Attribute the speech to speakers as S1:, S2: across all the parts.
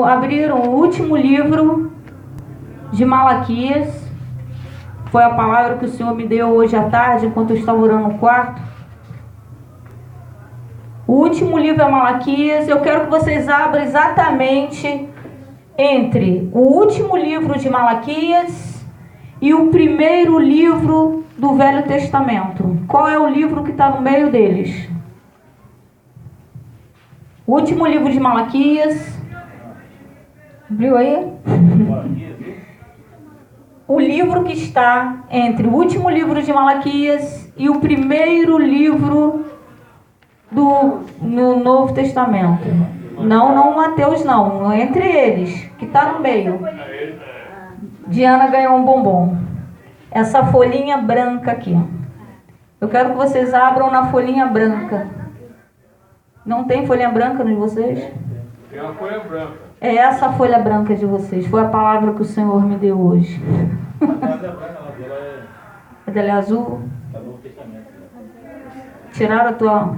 S1: abriram o último livro de Malaquias. Foi a palavra que o Senhor me deu hoje à tarde, enquanto eu estava orando no quarto. O último livro é Malaquias. Eu quero que vocês abram exatamente entre o último livro de Malaquias e o primeiro livro do Velho Testamento. Qual é o livro que está no meio deles? O último livro de Malaquias. Abriu aí? O livro que está entre o último livro de Malaquias e o primeiro livro no Novo Testamento. Não Mateus não, entre eles, que está no meio. Diana ganhou um bombom. Essa folhinha branca aqui. Eu quero que vocês abram na folhinha branca. Não tem folha branca de vocês?
S2: Tem uma folha branca.
S1: É essa folha branca de vocês. Foi a palavra que o Senhor me deu hoje. A dela é azul? Tiraram a tua...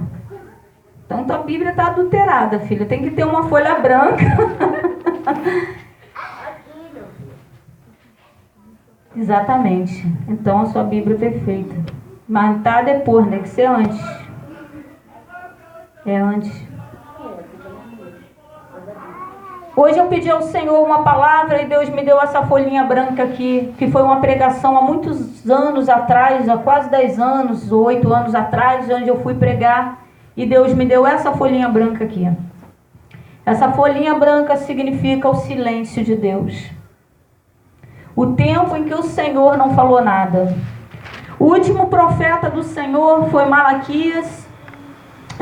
S1: Então tua Bíblia está adulterada, filha. Tem que ter uma folha branca. Exatamente. Então a sua Bíblia é perfeita. Mas tá depois, né? Que ser antes. É antes. Hoje eu pedi ao Senhor uma palavra e Deus me deu essa folhinha branca aqui, que foi uma pregação há muitos anos atrás, há quase 10 anos, 8 anos atrás, onde eu fui pregar, e Deus me deu essa folhinha branca aqui. Essa folhinha branca significa o silêncio de Deus. O tempo em que o Senhor não falou nada. O último profeta do Senhor foi Malaquias.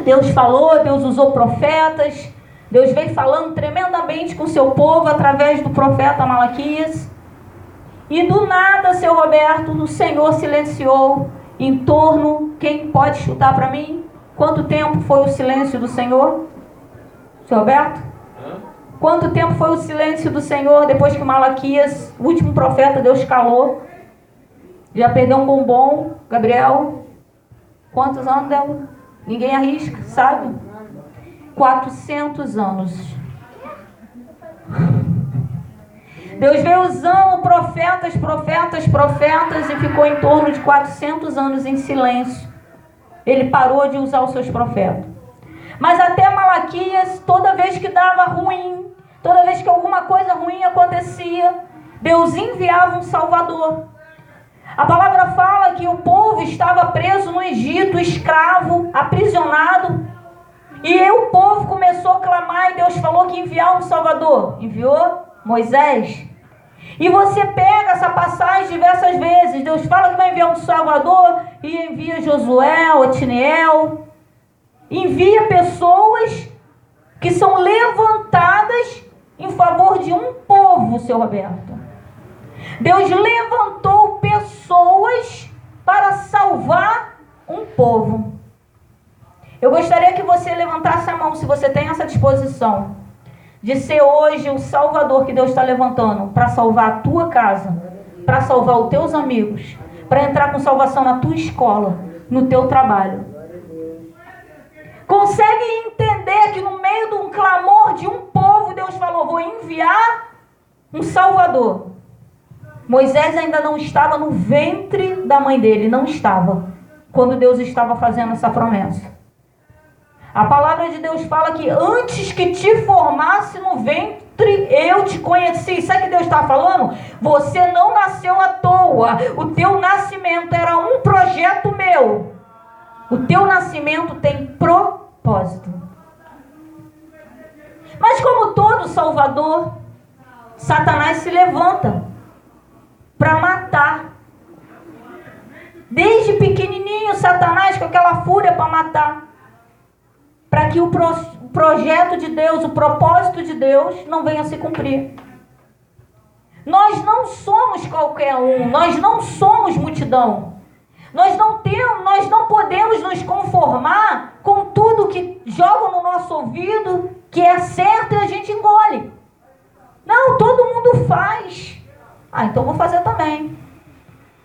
S1: Deus falou, Deus usou profetas. Deus veio falando tremendamente com o seu povo através do profeta Malaquias. E do nada, seu Roberto, o Senhor silenciou em torno... Quem pode chutar para mim? Quanto tempo foi o silêncio do Senhor? Seu Roberto? Quanto tempo foi o silêncio do Senhor depois que Malaquias, o último profeta, Deus calou? Já perdeu um bombom, Gabriel? Quantos anos deu? Ninguém arrisca, sabe? 400 anos. Deus veio usando profetas e ficou em torno de 400 anos em silêncio. Ele parou de usar os seus profetas. Mas até Malaquias, toda vez que dava ruim, toda vez que alguma coisa ruim acontecia, Deus enviava um Salvador. A palavra fala que o povo estava preso no Egito, escravo, aprisionado. E o povo começou a clamar e Deus falou que enviar um Salvador. Enviou Moisés. E você pega essa passagem diversas vezes. Deus fala que vai enviar um Salvador e envia Josué, Otiniel. Envia pessoas que são levantadas em favor de um povo, seu Roberto. Deus levantou pessoas para salvar um povo. Eu gostaria que você levantasse a mão, se você tem essa disposição, de ser hoje o Salvador que Deus está levantando para salvar a tua casa, para salvar os teus amigos, para entrar com salvação na tua escola, no teu trabalho. Consegue entender que no meio de um clamor de um povo, Deus falou, vou enviar um Salvador. Moisés ainda não estava no ventre da mãe dele, não estava, quando Deus estava fazendo essa promessa. A palavra de Deus fala que antes que te formasse no ventre, eu te conheci. Sabe o que Deus está falando? Você não nasceu à toa. O teu nascimento era um projeto meu. O teu nascimento tem propósito. Mas como todo Salvador, Satanás se levanta para matar. Desde pequenininho, Satanás com aquela fúria para matar. Para que o projeto de Deus, o propósito de Deus não venha a se cumprir. Nós não somos qualquer um, nós não somos multidão. Nós não podemos nos conformar com tudo que jogam no nosso ouvido, que é certo e a gente engole. Não, todo mundo faz. Então vou fazer também.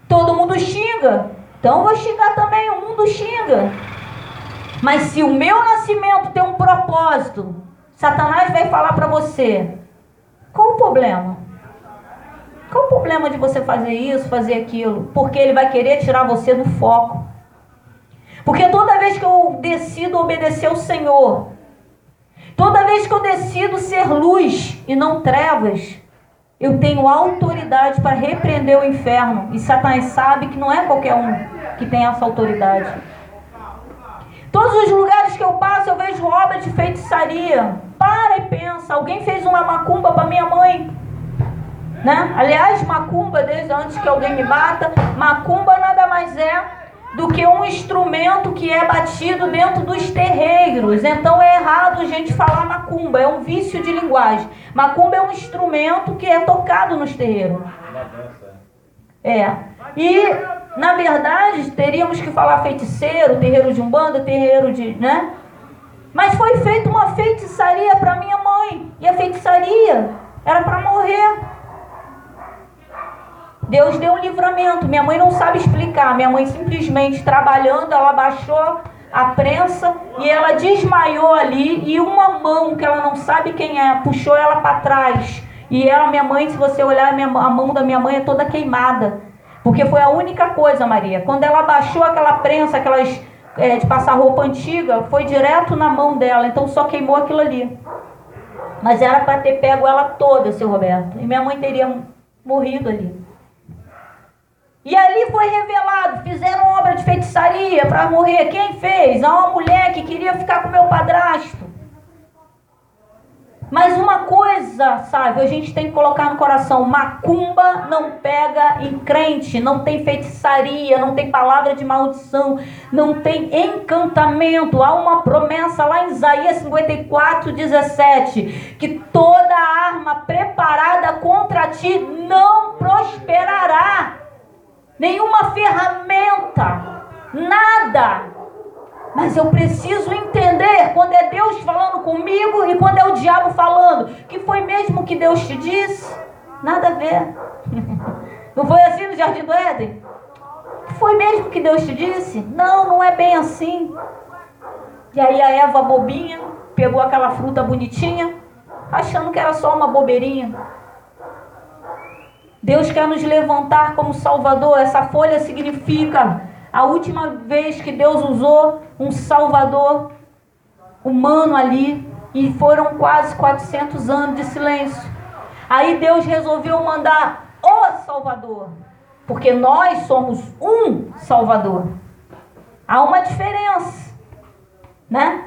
S1: Todo mundo xinga, então vou xingar também, o mundo xinga. Mas se o meu nascimento tem um propósito, Satanás vai falar para você, você. Qual o problema? Qual o problema de você fazer isso, fazer aquilo? Porque ele vai querer tirar você do foco. Porque toda vez que eu decido obedecer ao Senhor, toda vez que eu decido ser luz e não trevas, eu tenho autoridade para repreender o inferno. E Satanás sabe que não é qualquer um que tem essa autoridade. Todos os lugares que eu passo, eu vejo obra de feitiçaria. Para e pensa, alguém fez uma macumba para minha mãe, né? Aliás, macumba, desde antes que alguém me bata, macumba nada mais é do que um instrumento que é batido dentro dos terreiros. Então é errado a gente falar macumba, é um vício de linguagem. Macumba é um instrumento que é tocado nos terreiros. E, na verdade, teríamos que falar feiticeiro, terreiro de umbanda, terreiro de, né? Mas foi feita uma feitiçaria para minha mãe. E a feitiçaria era para morrer. Deus deu um livramento. Minha mãe não sabe explicar. Minha mãe simplesmente trabalhando, ela baixou a prensa e ela desmaiou ali. E uma mão, que ela não sabe quem é, puxou ela para trás. E ela, minha mãe, se você olhar, a mão da minha mãe é toda queimada. Porque foi a única coisa, Maria. Quando ela baixou aquela prensa, aquelas de passar roupa antiga, foi direto na mão dela. Então só queimou aquilo ali. Mas era para ter pego ela toda, seu Roberto. E minha mãe teria morrido ali. E ali foi revelado, fizeram obra de feitiçaria para morrer. Quem fez? Uma mulher que queria ficar com meu padrasto. Mas uma coisa, sabe, a gente tem que colocar no coração: macumba não pega em crente, não tem feitiçaria, não tem palavra de maldição, não tem encantamento. Há uma promessa lá em Isaías 54:17, que toda arma preparada contra ti não prosperará. Nenhuma ferramenta, nada. Mas eu preciso entender quando é Deus falando comigo e quando é o diabo falando. Que foi mesmo que Deus te disse? Nada a ver. Não foi assim no Jardim do Éden? Foi mesmo que Deus te disse? Não, não é bem assim. E aí a Eva bobinha pegou aquela fruta bonitinha, achando que era só uma bobeirinha. Deus quer nos levantar como Salvador. Essa folha significa a última vez que Deus usou um Salvador humano ali, e foram quase 400 anos de silêncio. Aí Deus resolveu mandar o Salvador, porque nós somos um Salvador. Há uma diferença, né?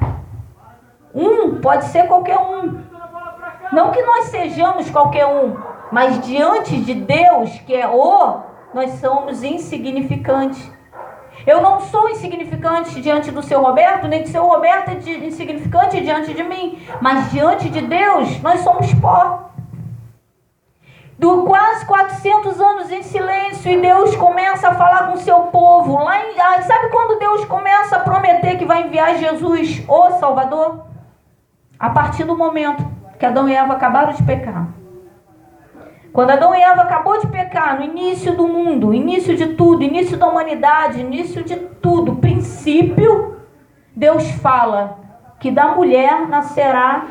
S1: Um pode ser qualquer um. Não que nós sejamos qualquer um, mas diante de Deus, que é nós somos insignificantes. Eu não sou insignificante diante do seu Roberto, nem do seu Roberto é insignificante diante de mim. Mas diante de Deus, nós somos pó. Do quase 400 anos em silêncio, e Deus começa a falar com o seu povo. Sabe quando Deus começa a prometer que vai enviar Jesus, o Salvador? A partir do momento que Adão e Eva acabaram de pecar. Quando Adão e Eva acabou de pecar, no início do mundo, início de tudo, início da humanidade, início de tudo, princípio, Deus fala que da mulher nascerá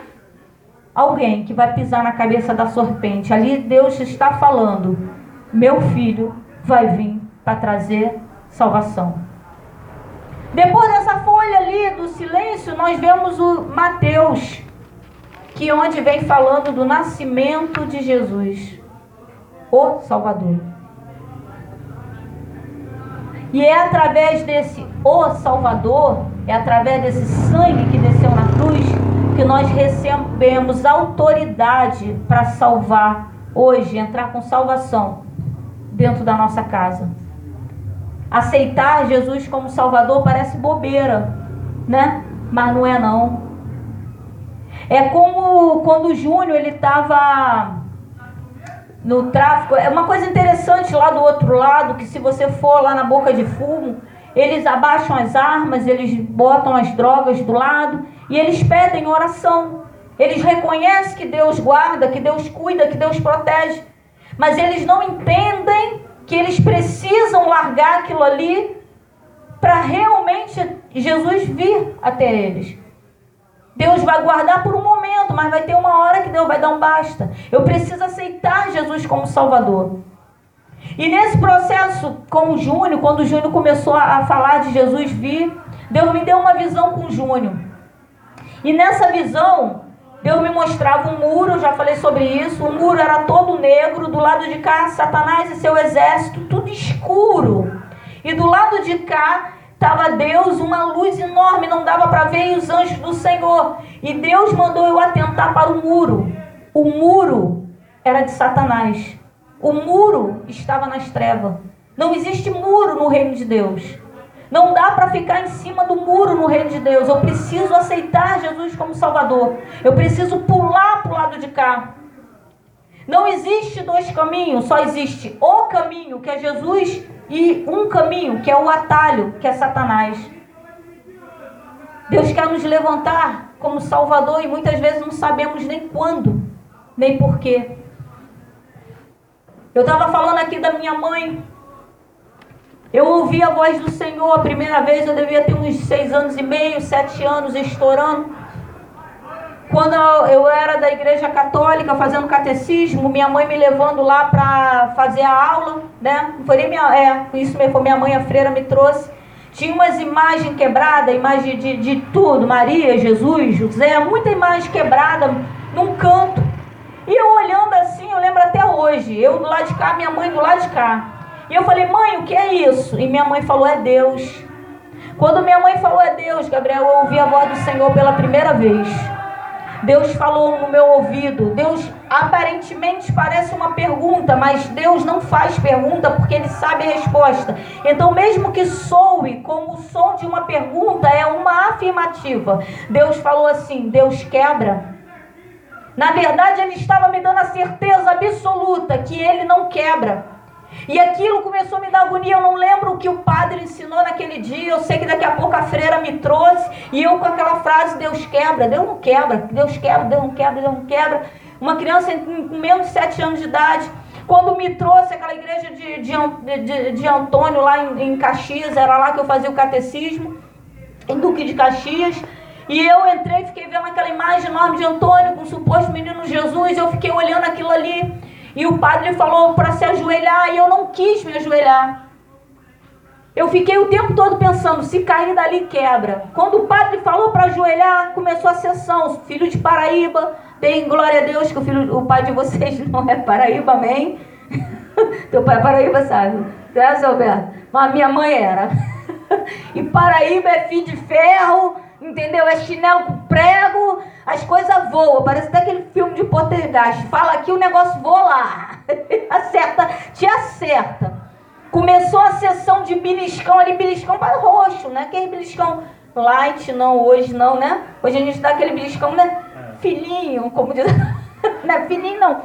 S1: alguém que vai pisar na cabeça da serpente. Ali Deus está falando: meu filho vai vir para trazer salvação. Depois dessa folha ali do silêncio, nós vemos o Mateus, que onde vem falando do nascimento de Jesus, o Salvador. E é através desse o Salvador, é através desse sangue que desceu na cruz, que nós recebemos autoridade para salvar hoje, entrar com salvação dentro da nossa casa. Aceitar Jesus como Salvador parece bobeira, né? Mas não é não. É como quando o Júnior ele estava no tráfico. É uma coisa interessante lá do outro lado, que se você for lá na boca de fumo, eles abaixam as armas, eles botam as drogas do lado e eles pedem oração. Eles reconhecem que Deus guarda, que Deus cuida, que Deus protege, mas eles não entendem que eles precisam largar aquilo ali para realmente Jesus vir até eles. Deus vai guardar por um momento, mas vai ter uma hora que Deus vai dar um basta. Eu preciso aceitar Jesus como Salvador. E nesse processo com o Júnior, quando o Júnior começou a falar de Jesus vir, Deus me deu uma visão com o Júnior. E nessa visão, Deus me mostrava um muro, eu já falei sobre isso. O muro era todo negro, do lado de cá, Satanás e seu exército, tudo escuro. E do lado de cá, estava Deus, uma luz enorme, não dava para ver, e os anjos do Senhor. E Deus mandou eu atentar para o muro. O muro era de Satanás. O muro estava nas trevas. Não existe muro no reino de Deus. Não dá para ficar em cima do muro no reino de Deus. Eu preciso aceitar Jesus como Salvador. Eu preciso pular para o lado de cá. Não existe dois caminhos, só existe o caminho, que é Jesus, e um caminho, que é o atalho, que é Satanás. Deus quer nos levantar como Salvador e muitas vezes não sabemos nem quando, nem porquê. Eu estava falando aqui da minha mãe. Eu ouvi a voz do Senhor a primeira vez, eu devia ter uns 6 anos e meio, 7 anos, estourando. Quando eu era da igreja católica, fazendo catecismo, minha mãe me levando lá para fazer a aula, né? Não foi nem isso mesmo, foi minha mãe, a freira, me trouxe. Tinha umas imagens quebradas, imagem de tudo, Maria, Jesus, José, muita imagem quebrada num canto. E eu olhando assim, eu lembro até hoje, eu do lado de cá, minha mãe do lado de cá. E eu falei, mãe, o que é isso? E minha mãe falou, é Deus. Quando minha mãe falou, é Deus, Gabriel, eu ouvi a voz do Senhor pela primeira vez. Deus falou no meu ouvido. Deus aparentemente parece uma pergunta, mas Deus não faz pergunta porque Ele sabe a resposta. Então mesmo que soe como o som de uma pergunta, é uma afirmativa. Deus falou assim, Deus quebra. Na verdade Ele estava me dando a certeza absoluta que Ele não quebra. E aquilo começou a me dar agonia. Eu não lembro o que o padre ensinou naquele dia. Eu sei que daqui a pouco a freira me trouxe. E eu com aquela frase, Deus quebra, Deus não quebra. Deus quebra, Deus não quebra, Deus não quebra. Uma criança com menos de 7 anos de idade. Quando me trouxe aquela igreja de Antônio lá em Caxias. Era lá que eu fazia o catecismo. Em Duque de Caxias. E eu entrei e fiquei vendo aquela imagem enorme de Antônio com o suposto menino Jesus. Eu fiquei olhando aquilo ali. E o padre falou para se ajoelhar e eu não quis me ajoelhar. Eu fiquei o tempo todo pensando, se cair dali quebra. Quando o padre falou para ajoelhar, começou a sessão. Filho de Paraíba, deem glória a Deus que o pai de vocês não é Paraíba, amém? Teu pai é Paraíba, sabe? É, seu Alberto? Mas minha mãe era. E Paraíba é fio de ferro, entendeu? É chinelo com prego, as coisas voam. Parece até aquele filme de Poltergeist. Fala aqui, o negócio voa lá. Acerta, te acerta. Começou a sessão de beliscão ali, beliscão para roxo, né? Aquele beliscão light, não, hoje não, né? Hoje a gente dá aquele beliscão, né? Fininho, como diz. Não é fininho, não.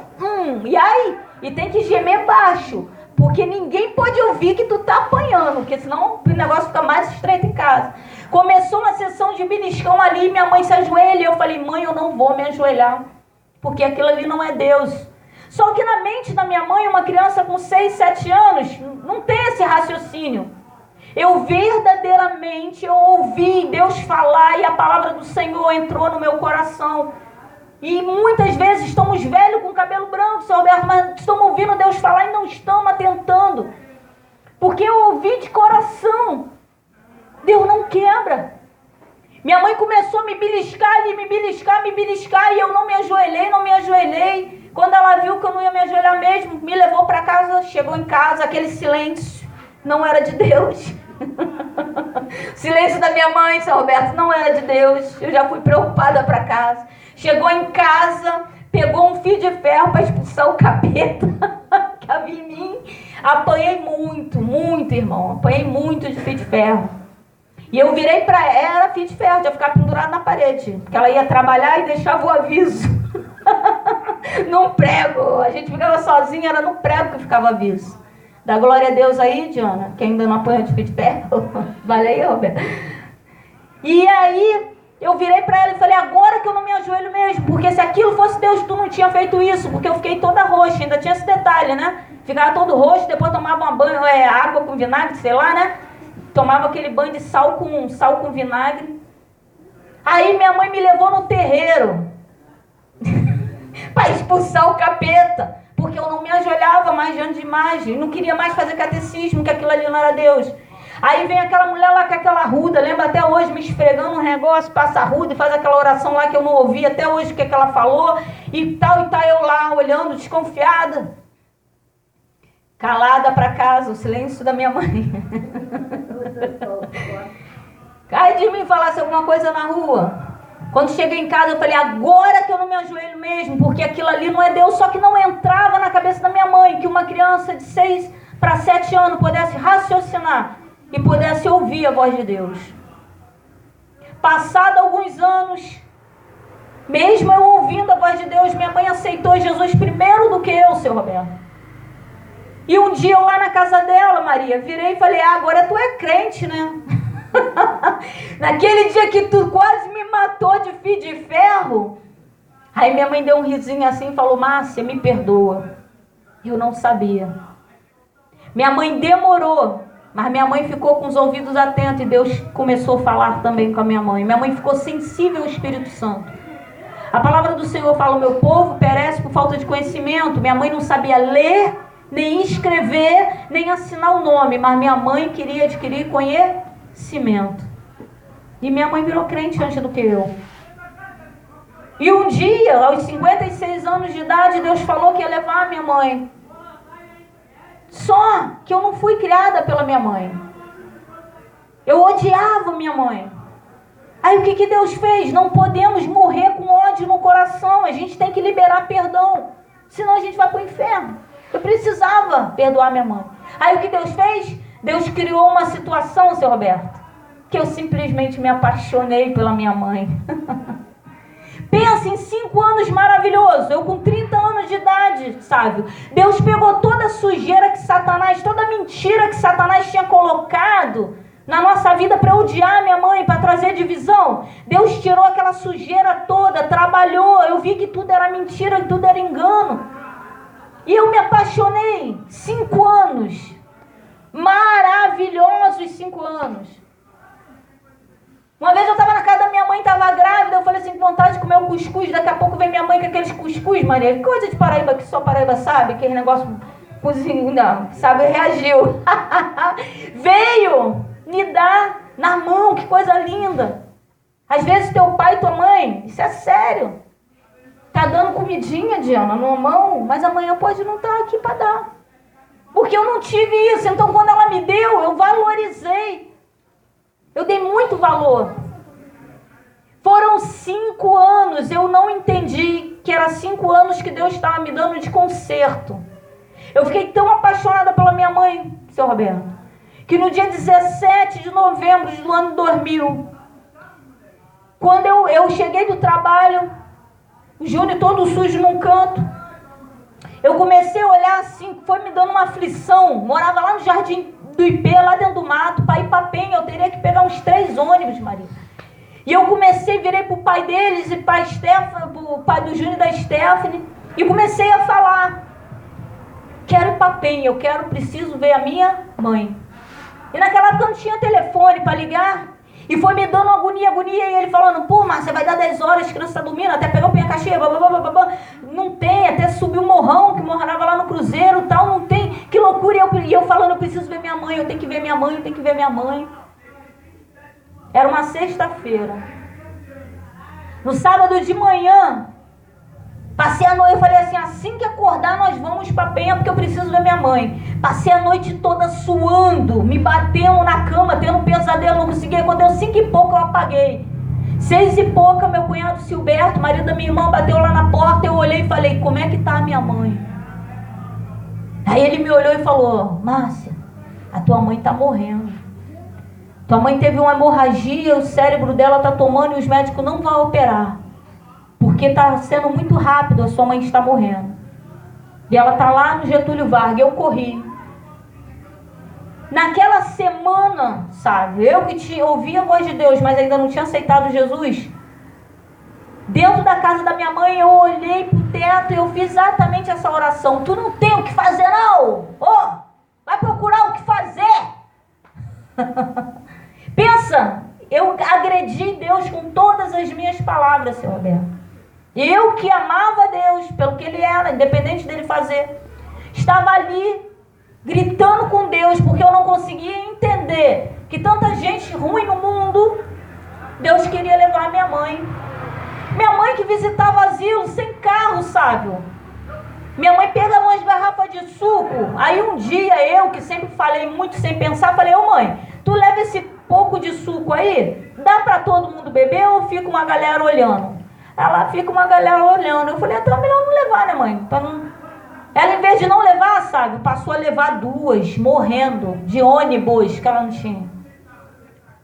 S1: E aí? E tem que gemer baixo. Porque ninguém pode ouvir que tu tá apanhando, porque senão o negócio fica mais estreito em casa. Começou uma sessão de beliscão ali, minha mãe se ajoelha, e eu falei, mãe, eu não vou me ajoelhar, porque aquilo ali não é Deus. Só que na mente da minha mãe, uma criança com 6, 7 anos, não tem esse raciocínio. Eu verdadeiramente, eu ouvi Deus falar, e a palavra do Senhor entrou no meu coração. E muitas vezes estamos velhos com cabelo branco, Sr. Alberto, mas estamos ouvindo Deus falar e não estamos atentando. Porque eu ouvi de coração. Deus não quebra. Minha mãe começou a me beliscar ali, me beliscar, e eu não me ajoelhei. Quando ela viu que eu não ia me ajoelhar mesmo, me levou para casa, chegou em casa, aquele silêncio não era de Deus. Silêncio da minha mãe, Sr. Roberto, não era de Deus. Eu já fui preocupada para casa. Chegou em casa, pegou um fio de ferro para expulsar o capeta que havia em mim. Apanhei muito, irmão. Apanhei muito de fio de ferro. E eu virei para ela, era fio de ferro, ia ficar pendurado na parede. Porque ela ia trabalhar e deixava o aviso. Num prego. A gente ficava sozinha, era no prego que ficava o aviso. Dá glória a Deus aí, Diana, que ainda não apanha de fio de ferro. Vale aí, Roberto. E aí, eu virei para ela e falei, agora que eu não me ajoelho mesmo. Porque se aquilo fosse Deus, tu não tinha feito isso. Porque eu fiquei toda roxa, ainda tinha esse detalhe, né? Ficava todo roxo, depois tomava uma banho, água com vinagre, sei lá, né? Tomava aquele banho de sal com vinagre. Aí minha mãe me levou no terreiro para expulsar o capeta, porque eu não me ajoelhava mais diante de imagem, não queria mais fazer catecismo, que aquilo ali não era Deus. Aí vem aquela mulher lá com aquela ruda, lembra até hoje, me esfregando um negócio, passa a ruda e faz aquela oração lá que eu não ouvi até hoje o que ela falou, e tá eu lá olhando, desconfiada, calada para casa, o silêncio da minha mãe. Ai de mim falasse alguma coisa na rua. Quando cheguei em casa eu falei, agora que eu não me ajoelho mesmo, porque aquilo ali não é Deus. Só que não entrava na cabeça da minha mãe que uma criança de 6 para 7 anos pudesse raciocinar e pudesse ouvir a voz de Deus. Passado alguns anos, mesmo eu ouvindo a voz de Deus, minha mãe aceitou Jesus primeiro do que eu, seu Roberto. E um dia eu lá na casa dela, Maria, virei e falei, agora tu é crente, né? Naquele dia que tu quase me matou de fio de ferro. Aí minha mãe deu um risinho assim e falou, Márcia, me perdoa. Eu não sabia. Minha mãe demorou, mas minha mãe ficou com os ouvidos atentos e Deus começou a falar também com a minha mãe. Minha mãe ficou sensível ao Espírito Santo. A palavra do Senhor fala, o meu povo perece por falta de conhecimento. Minha mãe não sabia ler, nem escrever, nem assinar o nome, mas minha mãe queria adquirir conhecimento. E minha mãe virou crente antes do que eu. E um dia, aos 56 anos de idade, Deus falou que ia levar a minha mãe. Só que eu não fui criada pela minha mãe. Eu odiava minha mãe. Aí o que Deus fez? Não podemos morrer com ódio no coração. A gente tem que liberar perdão. Senão a gente vai para o inferno. Eu precisava perdoar minha mãe. Aí o que Deus fez? Deus criou uma situação, seu Roberto, que eu simplesmente me apaixonei pela minha mãe. Pensa em 5 anos maravilhosos. Eu com 30 anos de idade, sabe? Deus pegou toda a sujeira que Satanás, toda a mentira que Satanás tinha colocado na nossa vida para odiar minha mãe, para trazer divisão. Deus tirou aquela sujeira toda, trabalhou. Eu vi que tudo era mentira, que tudo era engano. E eu me apaixonei. 5 anos. Maravilhosos 5 anos. Uma vez eu estava na casa da minha mãe, estava grávida, eu falei assim, com vontade de comer um cuscuz, daqui a pouco vem minha mãe com aqueles cuscuz, Maria, coisa de Paraíba, que só Paraíba sabe, aquele negócio cozinho, não, sabe, reagiu. Veio me dar na mão, que coisa linda. Às vezes teu pai e tua mãe, isso é sério, tá dando comidinha, Diana, na mão, mas amanhã pode não estar aqui para dar. Porque eu não tive isso, então quando ela me deu, eu valorizei. Eu dei muito valor. Foram 5 anos, eu não entendi que era 5 anos que Deus estava me dando de conserto. Eu fiquei tão apaixonada pela minha mãe, seu Roberto, que no dia 17 de novembro do ano 2000, quando eu cheguei do trabalho, o Júnior todo sujo num canto, eu comecei a olhar assim, foi me dando uma aflição. Morava lá no Jardim do IP, lá dentro do mato, para ir para Penha, eu teria que pegar uns 3 ônibus, Maria. E eu virei para o pai deles e para o pai do Júnior e da Stephanie, e comecei a falar, quero ir para Penha, preciso ver a minha mãe. E naquela época não tinha telefone para ligar, e foi me dando agonia, e ele falando, pô, Márcia, vai dar 10 horas, as crianças estão dormindo, até pegar o Penha Caxias, não tem, até subir o morrão, que morava lá no cruzeiro, tal, não tem, que loucura, e eu falando, eu preciso ver minha mãe, eu tenho que ver minha mãe. Era uma sexta-feira. No sábado de manhã, passei a noite, eu falei assim que acordar nós vamos para Penha, porque eu preciso ver minha mãe. Passei a noite toda suando, me batendo na cama, tendo um pesadelo, não conseguia. Quando deu 5 e pouco eu apaguei. 6 e pouca, meu cunhado Silberto, marido da minha irmã, bateu lá na porta, eu olhei e falei, como é que tá a minha mãe? Aí ele me olhou e falou, Márcia, a tua mãe tá morrendo. Tua mãe teve uma hemorragia, o cérebro dela tá tomando e os médicos não vão operar. Porque está sendo muito rápido, a sua mãe está morrendo. E ela está lá no Getúlio Vargas, eu corri. Naquela semana, sabe, eu que ouvi a voz de Deus, mas ainda não tinha aceitado Jesus, dentro da casa da minha mãe, eu olhei para o teto e eu fiz exatamente essa oração. Tu não tem o que fazer, não? Vai procurar o que fazer. Pensa, Eu agredi Deus com todas as minhas palavras, seu Roberto. Eu que amava Deus pelo que Ele era, independente dele fazer, estava ali gritando com Deus, porque eu não conseguia entender que tanta gente ruim no mundo, Deus queria levar minha mãe. Minha mãe que visitava asilo sem carro, sabe? Minha mãe pegava umas garrafas de suco. Aí um dia eu, que sempre falei muito sem pensar, falei: ô mãe, tu leva esse pouco de suco aí? Dá pra todo mundo beber ou fica uma galera olhando? Ela: fica uma galera olhando. Eu falei: então é melhor não levar, né, mãe? Pra não... Ela, em vez de não levar, sabe, passou a levar 2, morrendo, de ônibus que ela não tinha.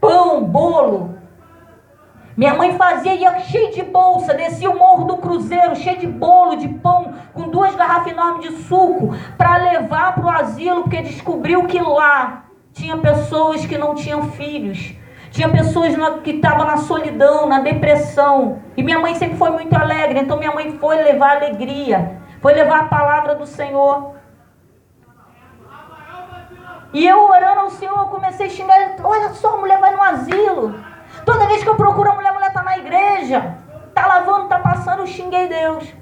S1: Pão, bolo. Minha mãe fazia, ia cheio de bolsa, descia o Morro do Cruzeiro, cheio de bolo, de pão, com 2 garrafas enormes de suco, para levar para o asilo, porque descobriu que lá tinha pessoas que não tinham filhos, tinha pessoas que estavam na solidão, na depressão. E minha mãe sempre foi muito alegre, então minha mãe foi levar alegria, foi levar a palavra do Senhor. E eu orando ao Senhor, eu comecei a xingar: olha só, a mulher vai no asilo. Toda vez que eu procuro a mulher está na igreja, está lavando, está passando, eu xinguei Deus.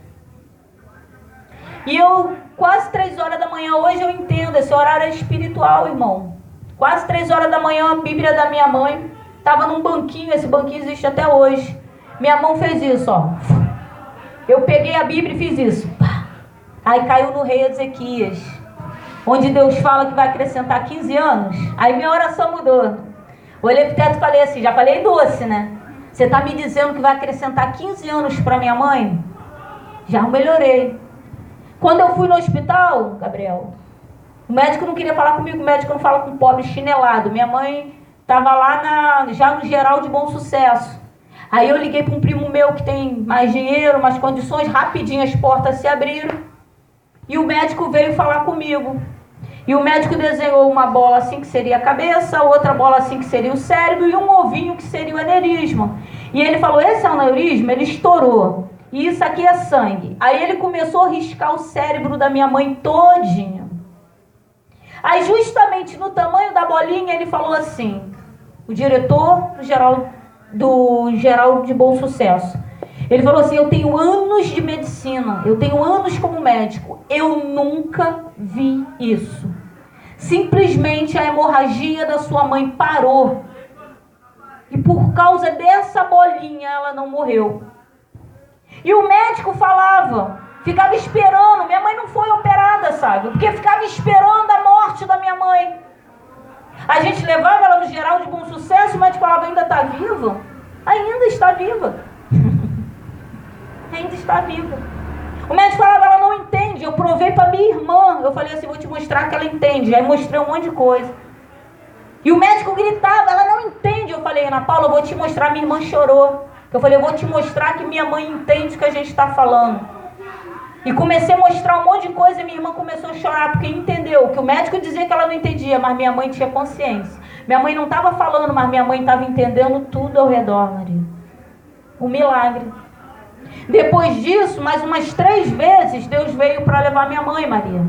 S1: E eu, quase 3 horas da manhã, hoje eu entendo, esse horário é espiritual, irmão. Quase 3 horas da manhã, a Bíblia da minha mãe estava num banquinho, esse banquinho existe até hoje. Minha mão fez isso, ó. Eu peguei a Bíblia e fiz isso. Aí caiu no rei Ezequias, onde Deus fala que vai acrescentar 15 anos. Aí minha oração mudou. Olhei pro teto e falei assim: já falei doce, né? Você tá me dizendo que vai acrescentar 15 anos para minha mãe? Já melhorei. Quando eu fui no hospital, Gabriel, o médico não queria falar comigo. O médico não fala com pobre chinelado. Minha mãe tava lá já no Geral de Bom Sucesso. Aí eu liguei para um primo meu que tem mais dinheiro, mais condições. Rapidinho as portas se abriram e o médico veio falar comigo. E o médico desenhou uma bola assim que seria a cabeça, outra bola assim que seria o cérebro e um ovinho que seria o aneurisma. E ele falou: esse é o aneurisma, ele estourou. E isso aqui é sangue. Aí ele começou a riscar o cérebro da minha mãe todinha. Aí justamente no tamanho da bolinha ele falou assim, o diretor do Geral de Bom Sucesso. Ele falou assim: eu tenho anos de medicina, eu tenho anos como médico, eu nunca vi isso. Simplesmente a hemorragia da sua mãe parou. E por causa dessa bolinha ela não morreu. E o médico falava, ficava esperando. Minha mãe não foi operada, sabe? Porque ficava esperando a morte da minha mãe. A gente levava ela no Geral de Bom Sucesso, o médico falava: ainda está viva? Ainda está viva. Ainda está viva. O médico falava: ela não entende. Eu provei para minha irmã. Eu falei assim: vou te mostrar que ela entende. Aí mostrei um monte de coisa. E o médico gritava: ela não entende. Eu falei: Ana Paula, eu vou te mostrar. Minha irmã chorou. Eu falei: eu vou te mostrar que minha mãe entende o que a gente está falando. E comecei a mostrar um monte de coisa e minha irmã começou a chorar, porque entendeu que o médico dizia que ela não entendia, mas minha mãe tinha consciência. Minha mãe não estava falando, mas minha mãe estava entendendo tudo ao redor, Maria. Um milagre. Depois disso, mais umas 3 vezes, Deus veio para levar minha mãe, Maria.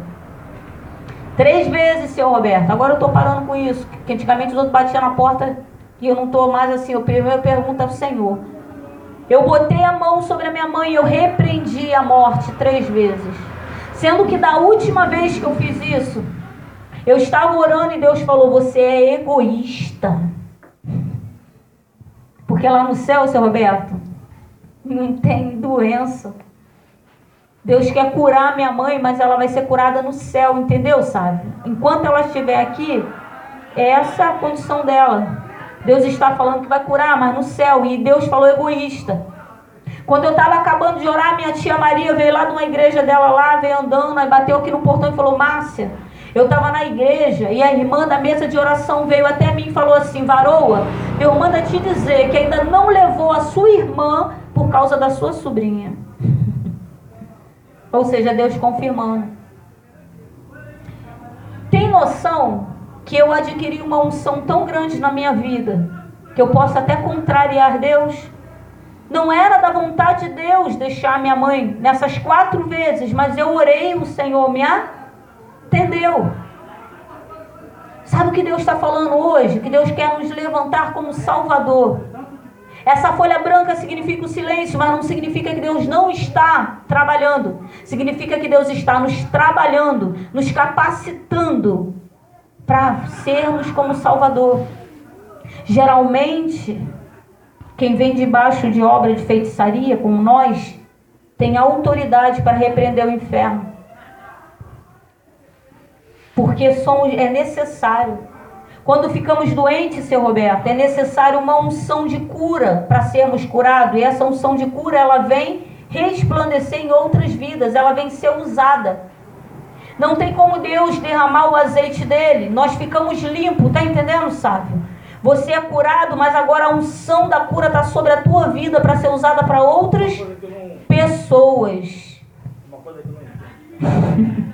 S1: 3 vezes, seu Roberto. Agora eu estou parando com isso, porque antigamente os outros batiam na porta e eu não estou mais assim. Eu pergunto ao Senhor. Eu botei a mão sobre a minha mãe e eu repreendi a morte 3 vezes. Sendo que da última vez que eu fiz isso, eu estava orando e Deus falou: você é egoísta. Porque lá no céu, seu Roberto, não tem doença. Deus quer curar minha mãe, mas ela vai ser curada no céu, entendeu, sabe? Enquanto ela estiver aqui, essa é a condição dela. Deus está falando que vai curar, mas no céu. E Deus falou egoísta. Quando eu estava acabando de orar, minha tia Maria veio lá de uma igreja dela lá, veio andando, aí bateu aqui no portão e falou: Márcia, eu estava na igreja e a irmã da mesa de oração veio até mim e falou assim: Varoa, eu mando te dizer que ainda não levou a sua irmã por causa da sua sobrinha. Ou seja, Deus confirmando. Tem noção que eu adquiri uma unção tão grande na minha vida que eu posso até contrariar Deus? Não era da vontade de Deus deixar minha mãe nessas 4 vezes, mas eu orei, o Senhor me atendeu. Sabe o que Deus está falando hoje? Que Deus quer nos levantar como Salvador. Essa folha branca significa o silêncio, mas não significa que Deus não está trabalhando. Significa que Deus está nos trabalhando, nos capacitando para sermos como Salvador. Geralmente, quem vem debaixo de obra de feitiçaria, como nós, tem autoridade para repreender o inferno. Porque é necessário. Quando ficamos doentes, seu Roberto, é necessário uma unção de cura para sermos curados. E essa unção de cura, ela vem resplandecer em outras vidas. Ela vem ser usada. Não tem como Deus derramar o azeite dele. Nós ficamos limpos. Tá entendendo, sábio? Você é curado, mas agora a unção da cura está sobre a tua vida para ser usada para outras pessoas. Uma coisa que eu não entendo.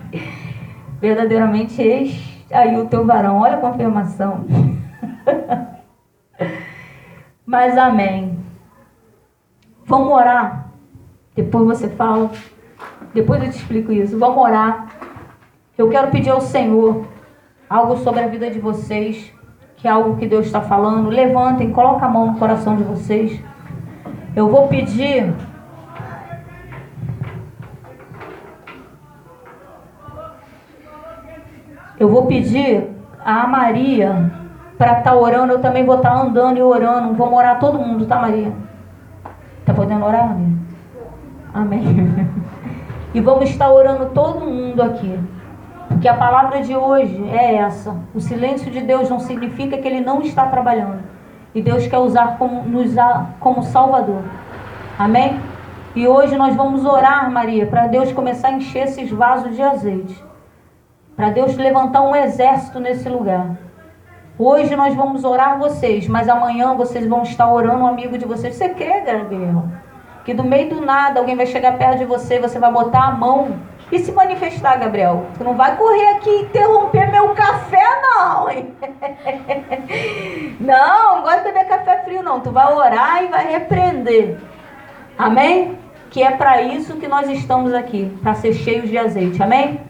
S1: Verdadeiramente eis aí o teu varão. Olha a confirmação. Mas amém. Vamos orar. Depois você fala. Depois eu te explico isso. Vamos orar. Eu quero pedir ao Senhor algo sobre a vida de vocês, que é algo que Deus está falando. Levantem, coloquem a mão no coração de vocês. Eu vou pedir a Maria para estar orando. Eu também vou estar andando e orando. Vamos orar todo mundo, tá, Maria? Tá podendo orar, Maria? Amém. E vamos estar orando todo mundo aqui. Porque a palavra de hoje é essa. O silêncio de Deus não significa que Ele não está trabalhando. E Deus quer nos usar como Salvador. Amém? E hoje nós vamos orar, Maria, para Deus começar a encher esses vasos de azeite. Para Deus levantar um exército nesse lugar. Hoje nós vamos orar vocês, mas amanhã vocês vão estar orando um amigo de vocês. Você crê, Gabriel? Que do meio do nada alguém vai chegar perto de você, você vai botar a mão e se manifestar, Gabriel. Tu não vai correr aqui e interromper meu café, não, hein? Não gosto de beber café frio, não. Tu vai orar e vai repreender. Amém? Que é para isso que nós estamos aqui, para ser cheios de azeite. Amém?